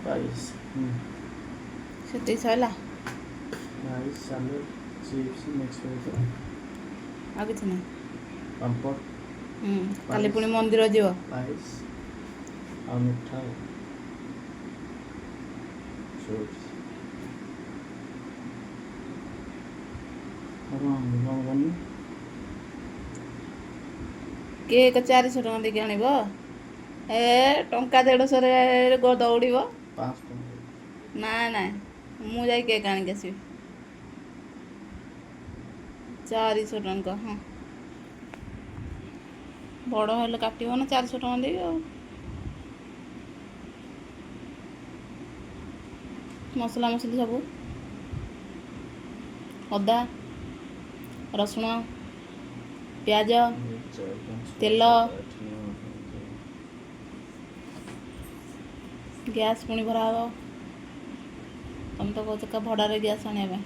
Rice ସେତିକି ସଇଲା rice salad chips mix veg ଆଉ କିଛି ନାହିଁ। पापड़ କାଲି ପାଏସ୍ ପୁଣି ମନ୍ଦିର ଯିବ। पायस और मिठा चिप्स और बनी କେକ୍ 400 ଟଙ୍କା ଦେଇକି ଆଣିବ। ଏ ଟଙ୍କା 150ରେ ଦୌଡ଼ିବ। 5 ନାଇଁ ମୁଁ ଯାଇ କେକ୍ ଆଣିକି ଆସିବି। 400 ଟଙ୍କା ହଁ ବଡ଼ ହେଲେ କାଟିବ ନା 400 ଟଙ୍କା ଦେଇକି ଆଉ। ମସଲା ମସଲି ସବୁ ଅଦା ରସୁଣ ପିଆଜ ତେଲ ଗ୍ୟାସ୍ ପୁଣି ଭରା ହେବ। ତମେ ତ କହୁଛ ଭଡ଼ାରେ ଗ୍ୟାସ୍ ଆଣିବା ପାଇଁ।